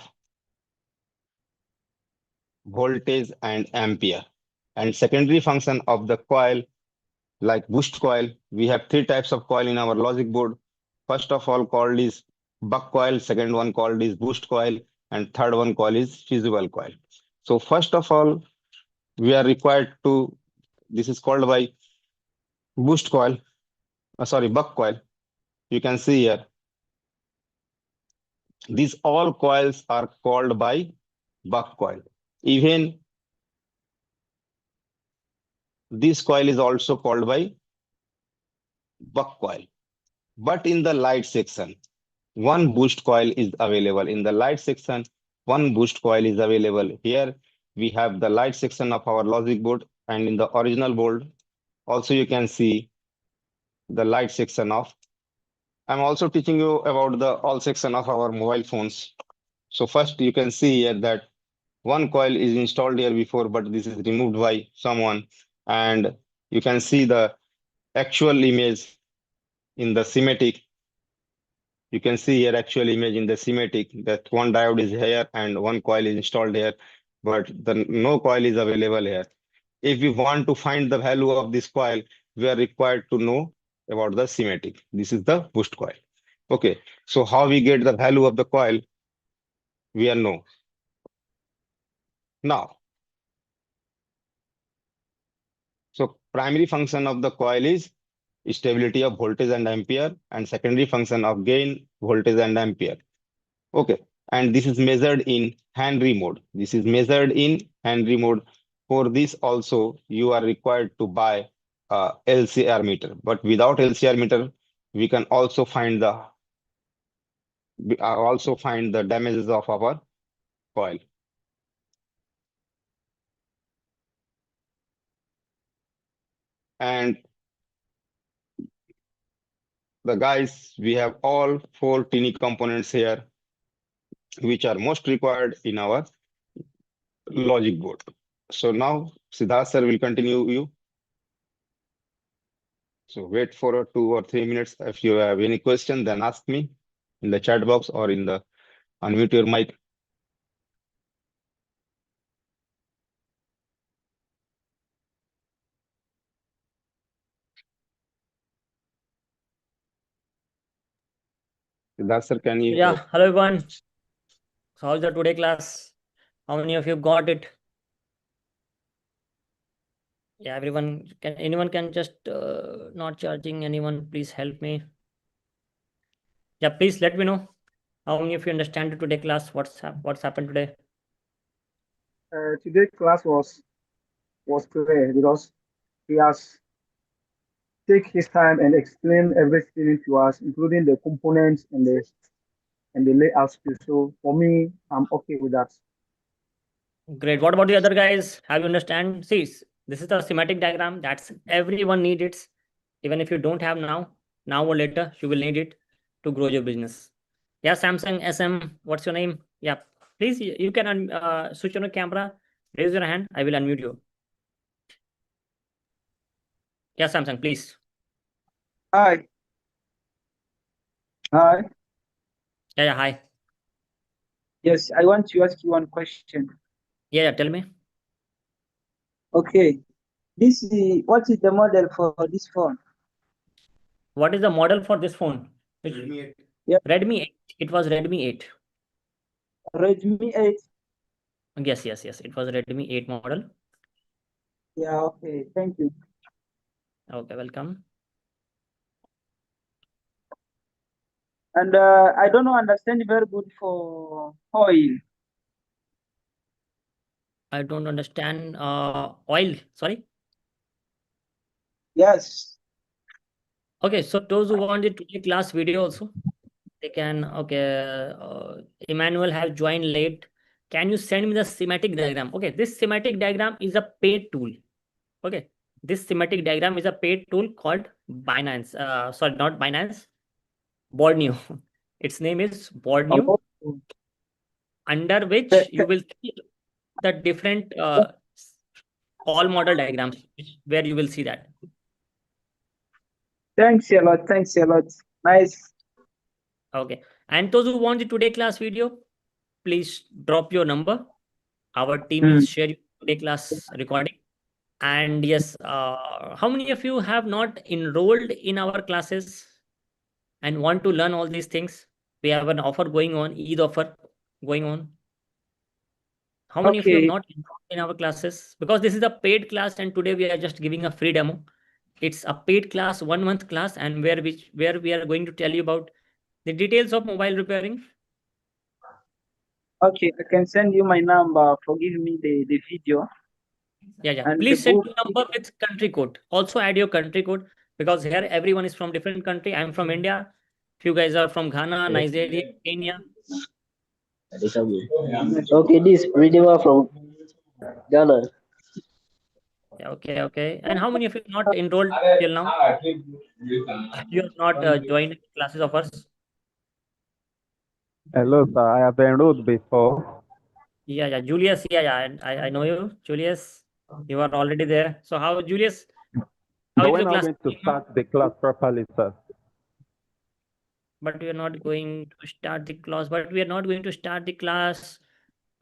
voltage and ampere. And secondary function of the coil, like boost coil, we have three types of coil in our logic board. First of all called is buck coil, second one called is boost coil, and third one called is fusible coil. So first of all, we are required to, this is called by boost coil, buck coil. You can see here, these all coils are called by buck coil. Even this coil is also called by buck coil. But in the light section, one boost coil is available. In the light section, one boost coil is available. Here we have the light section of our logic board, and in the original board, also you can see the light section of. I'm also teaching you about the all section of our mobile phones. So first you can see here that one coil is installed here before, but this is removed by someone, and you can see the actual image in the schematic. You can see here actual image in the schematic that one diode is here and one coil is installed here, but no coil is available here. If we want to find the value of this coil, we are required to know about the schematic. This is the boost coil. Okay, so how we get the value of the coil, we are know. Now, so primary function of the coil is stability of voltage and ampere, and secondary function of gain, voltage and ampere. Okay, and this is measured in Henry mode. This is measured in Henry mode. For this also, you are required to buy a LCR meter. But without LCR meter, we can also find the damages of our coil. And the guys, we have all four tiny components here, which are most required in our logic board. So now Siddharth sir will continue you. So wait for 2 or 3 minutes. If you have any question, then ask me in the chat box or in the unmute your mic. Siddharth sir, can you? Yeah, hello everyone. So how's the today class? How many of you got it? Yeah, everyone can, anyone can just not charging anyone, please help me. Yeah, please let me know how many of you understand the today class, what's happened today. Today class was clear because he has take his time and explain everything to us, including the components and the layouts too. So for me, I'm okay with that. Great. What about the other guys? Have you understand? See, this is the schematic diagram. That's everyone need it. Even if you don't have now or later, you will need it to grow your business. Yeah, Samsung SM, what's your name? Yeah, please, you can switch on your camera, raise your hand, I will unmute you. Yeah, Samsung, please. Hi. Hi. Yeah, hi. Yes, I want to ask you one question. Yeah, tell me. Okay. What is the model for this phone? What is the model for this phone? Yeah. Redmi 8. It was Redmi 8. Redmi 8. Yes, yes, yes. It was a Redmi 8 model. Yeah, okay. Thank you. Okay, welcome. And I don't understand very good for oil. I don't understand oil. Sorry. Yes. Okay, so those who want the today class video also, they can. Okay, Emmanuel have joined late. Can you send me the schematic diagram? Okay, this schematic diagram is a paid tool. Okay, this schematic diagram is a paid tool called Binance. Sorry, not Binance. Borneo. Its name is Borneo, Oh, under th- which you th- will see the different all model diagrams, where you will see that. thanks a lot. Thanks a lot. Nice. Okay, and those who want the today class video, please drop your number. Our team will Hmm. share your today class recording. And yes, how many of you have not enrolled in our classes and want to learn all these things? We have an offer going on, Eid offer going on. How many of you have Okay. not enrolled in our classes? Because this is a paid class and today we are just giving a free demo. It's a paid class, 1 month class, and where we are going to tell you about the details of mobile repairing. Okay. I can send you my number for giving me the video Yeah, yeah. and the Please send book. your number with country code. Also add your country code because here everyone is from different country. I'm from India. Few guys are from Ghana, Nigeria, Kenya. Okay, this video from Ghana. Yeah, okay, okay. And how many of you not enrolled till now? You have not joined classes of ours? Hello, sir. I have enrolled before. Yeah, yeah. Julius, yeah, yeah. I know you. Julius, you are already there. So how, Julius, how But is when your are we class going to going on? start the class properly, sir? But we are not going to start the class. But we are not going to start the class.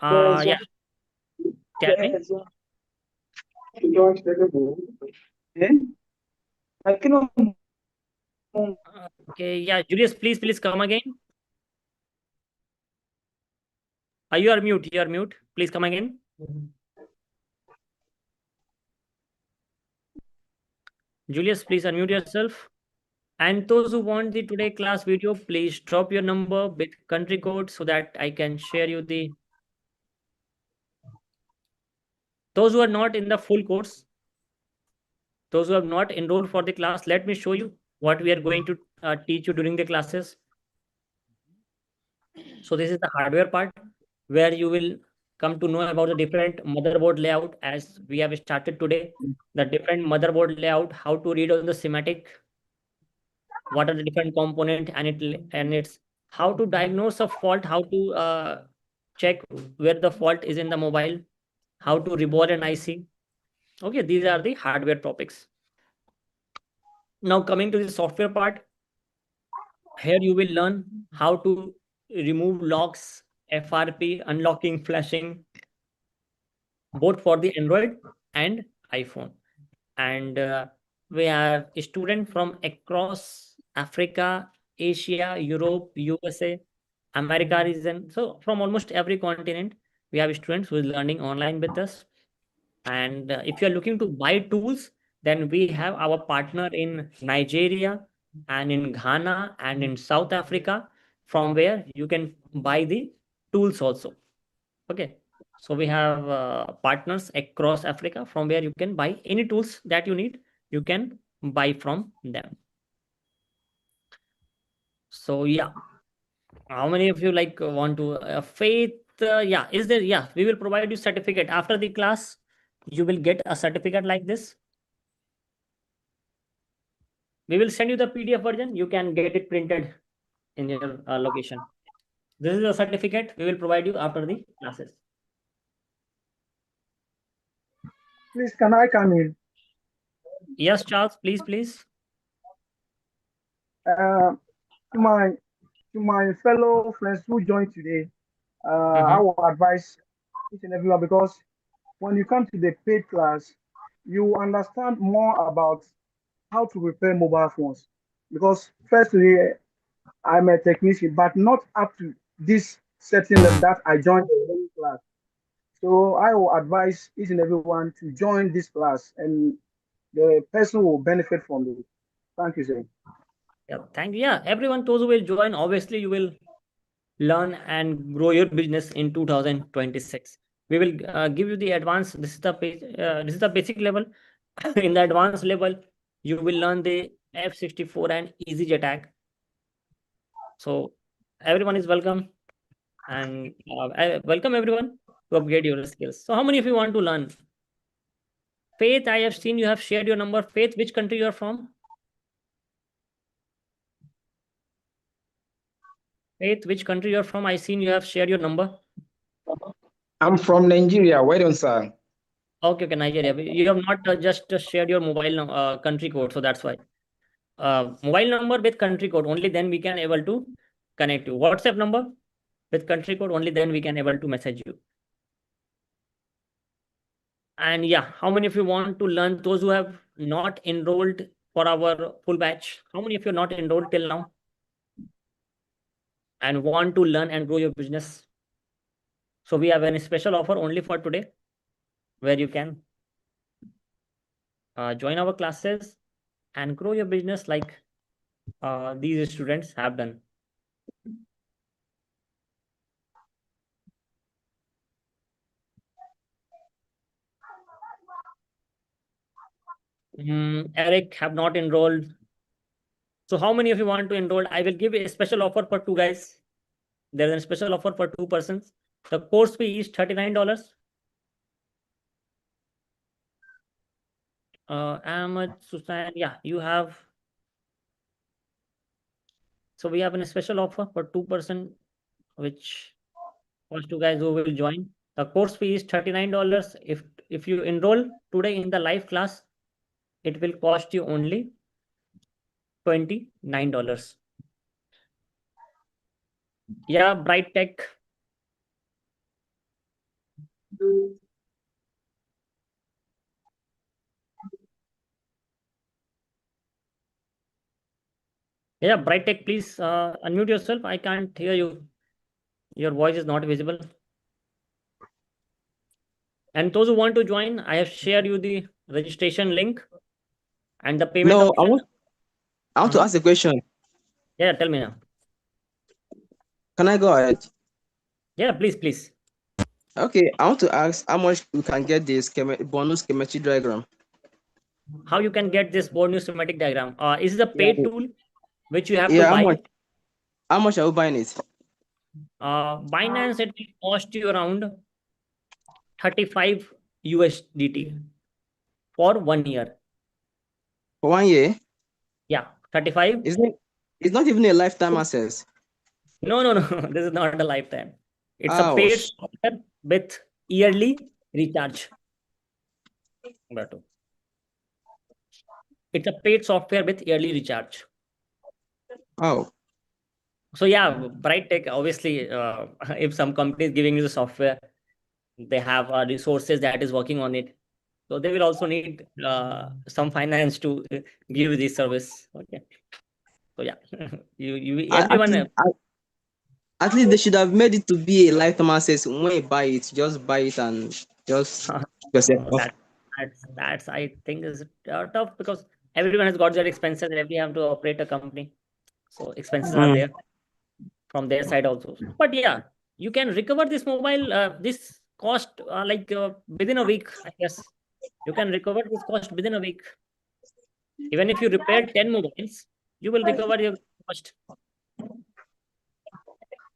Yes. Yeah, tell me. Yes. Eh? I cannot. Okay, yeah, Julius, please come again. You are mute. You are mute. Please come again. Julius, please unmute yourself. And those who want the today class video, please drop your number with country code so that I can share you the. Those who are not in the full course, those who have not enrolled for the class, let me show you what we are going to teach you during the classes. So this is the hardware part where you will come to know about the different motherboard layout as we have started today. The different motherboard layout, how to read on the schematic, what are the different component, and it's how to diagnose a fault, how to check where the fault is in the mobile, how to reborn an IC. Okay, these are the hardware topics. Now coming to the software part, here you will learn how to remove locks, FRP, unlocking, flashing, both for the Android and iPhone. And we are students from across Africa, Asia, Europe, USA, America region. So from almost every continent, we have students who is learning online with us. And if you are looking to buy tools, then we have our partner in Nigeria and in Ghana and in South Africa, from where you can buy the tools also. Okay. So we have partners across Africa from where you can buy any tools that you need. You can buy from them. So yeah, how many of you like want to Faith? Yeah, is there? Yeah, we will provide you certificate after the class. You will get a certificate like this. We will send you the PDF version. You can get it printed in your location. This is a certificate we will provide you after the classes. Please, can I come in? Yes, Charles, please. Uh, to my fellow friends who joined today, I Mm-hmm. will advise each and everyone because when you come to the paid class, you understand more about how to repair mobile phones. Because firstly, I'm a technician, but not up to this certain that I joined the wrong class. So I will advise each and everyone to join this class, and the person will benefit from it. Thank you, sir. Yeah, thank you. Yeah, everyone, those who will join, obviously you will learn and grow your business in 2026. We will give you the advanced. This is the basic level. In the advanced level, you will learn the F-64 and easy attack. So everyone is welcome, and I welcome everyone to upgrade your skills. So how many of you want to learn? Faith, I have seen you have shared your number. Faith, which country you are from? Faith, which country you are from? I seen you have shared your number. I'm from Nigeria. Well done, sir. Okay, okay, Nigeria. You have not just shared your country code, so that's why. Mobile number with country code, only then we can able to connect you. WhatsApp number with country code, only then we can able to message you. And yeah, how many of you want to learn? Those who have not enrolled for our full batch, how many of you are not enrolled till now and want to learn and grow your business? So we have a special offer only for today, where you can join our classes and grow your business like these students have done. Eric have not enrolled. So how many of you want to enroll? I will give a special offer for two guys. There is a special offer for two persons. The course fee is $39. Ahmed, Susan, yeah, you have. So we have a special offer for 2%, which first two guys who will join. The course fee is $39. If you enroll today in the live class, it will cost you only $29. Yeah, Bright Tech. Yeah, Bright Tech, please unmute yourself. I can't hear you. Your voice is not visible. And those who want to join, I have shared you the registration link and the payment No, option. I want to ask a question. Yeah, tell me now. Can I go ahead? Yeah, please. Okay, I want to ask how much we can get this bonus schematic diagram. How you can get this board new schematic diagram? Is it a Yeah, paid tool which you have to yeah, buy? how much are you buying it? Binance, it will cost you around 35 USDT for 1 year. For 1 year? Yeah, 35. It's not even a lifetime access. No. This is not a lifetime. It's a paid Ouch. software with yearly recharge. It's a paid software with yearly recharge. Oh. So yeah, Bright Tech, obviously, if some company is giving you the software, they have resources that is working on it. So they will also need some finance to give this service. Okay. So yeah, everyone. At least they should have made it to be a lifetime access. When you buy it, just buy it and just yourself off. That's I think is tough because everyone has got their expenses. Every have to operate a company, so expenses are there from their side also. But yeah, you can recover this this cost within a week. I guess you can recover this cost within a week. Even if you repair 10 mobiles, you will recover your cost.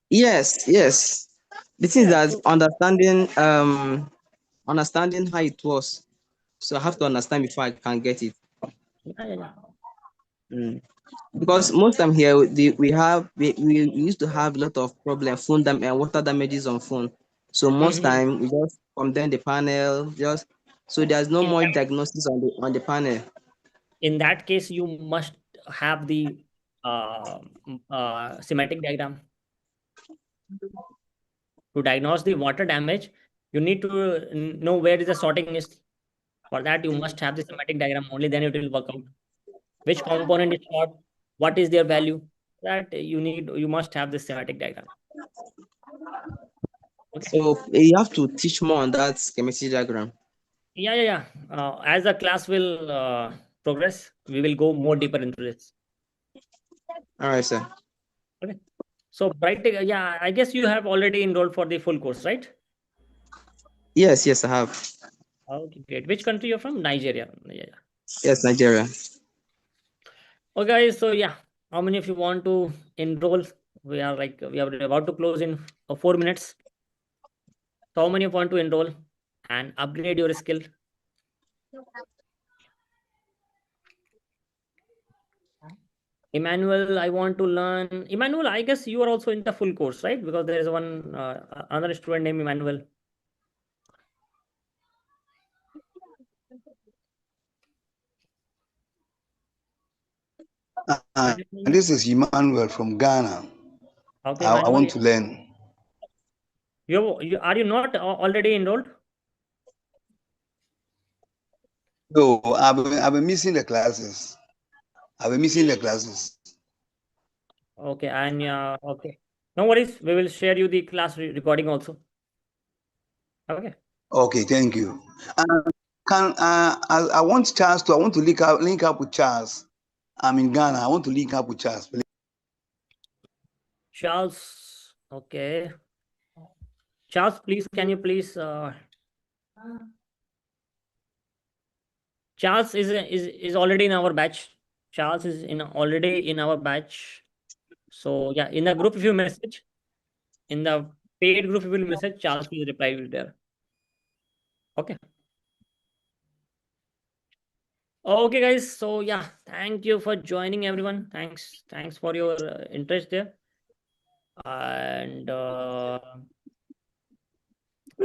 Yes. The thing is that understanding how it was. So I have to understand before I can get it. Yeah. Because most time here we used to have a lot of problem phone and water damages on phone. So most time we just condemn the panel, just so there's no more diagnosis on the panel. In that case, you must have the schematic diagram. To diagnose the water damage, you need to know where is the sorting is. For that, you must have the schematic diagram. Only then it will work out. Which component is short, what is their value. That you must have the schematic diagram. Okay. So you have to teach more on that schematic diagram. Yeah. As the class will progress, we will go more deeper into this. All right, sir. Okay. So, yeah, I guess you have already enrolled for the full course, right? Yes, I have. Okay, great. Which country you're from? Nigeria. Yeah. Yes, Nigeria. Okay, guys. So, yeah, how many of you want to enroll? We are about to close in 4 minutes. So, how many of you want to enroll and upgrade your skill? Emmanuel, I want to learn. Emmanuel, I guess you are also in the full course, right? Because there is one another student named Emmanuel. This is Emmanuel from Ghana. Okay, I Emmanuel. want to learn. Are you not already enrolled? No, I've been missing the classes. Okay, and okay. No worries. We will share you the class recording also. Okay. Okay, thank you. I want Charles to. I want to link up with Charles. I'm in Ghana. I want to link up with Charles, please. Charles. Okay. Charles, please, can you please Charles is already in our batch. Charles is already in our batch. So yeah, in the group, if you message, in the paid group, if you will message, Charles will reply you there. Okay. Okay, guys. So yeah, thank you for joining, everyone. Thanks for your interest there, and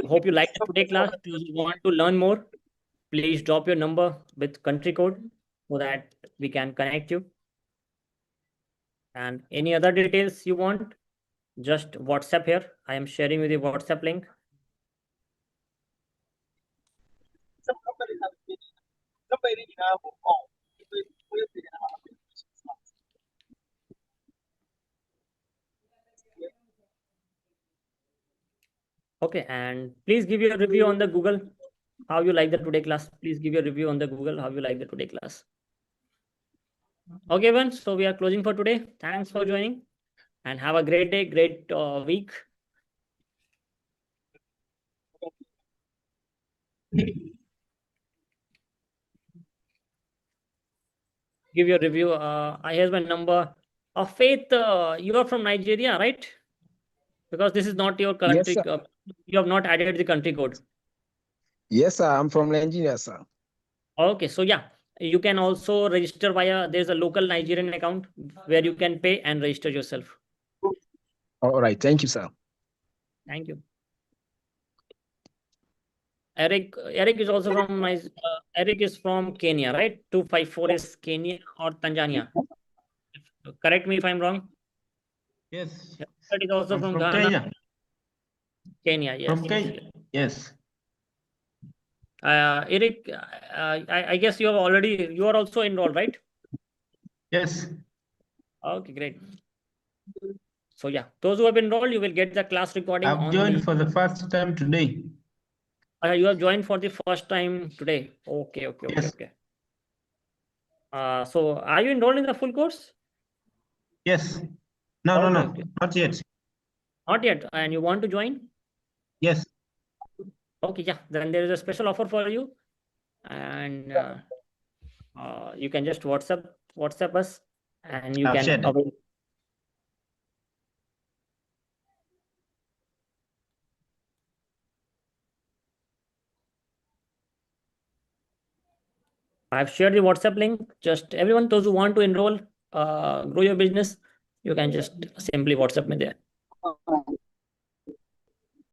hope you liked today class. If you want to learn more, please drop your number with country code so that we can connect you. And any other details you want, just WhatsApp here. I am sharing with you WhatsApp link. Okay, and please give your review on the Google how you like the today class. Please give your review on the Google how you like the today class. Okay, everyone. So we are closing for today. Thanks for joining, and have a great day, great week. Give your review. I have my number. Faith, you are from Nigeria, right? Because this is not your country. Yes, sir. You have not added the country code. Yes, sir. I'm from Nigeria, sir. Okay, so yeah, you can also register via, there's a local Nigerian account where you can pay and register yourself. All right. Thank you, sir. Thank you. Eric is also from Eric is from Kenya, right? 254 is Kenya or Tanzania. Correct me if I'm wrong. Yes. That is also from Ghana. Kenya. Kenya, yes. From Kenya. Yes. Eric, I guess you are also enrolled, right? Yes. Okay, great. So yeah, those who have enrolled, you will get the class recording. I've joined for the first time today. You have joined for the first time today. Okay. Yes. Okay. So are you enrolled in the full course? Yes. No, Okay. not yet. Not yet. And you want to join? Yes. Okay, yeah. Then there is a special offer for you, and you can just WhatsApp us, and you I've can shared it. avail. I've shared the WhatsApp link. Just everyone, those who want to enroll, grow your business, you can just simply WhatsApp me there.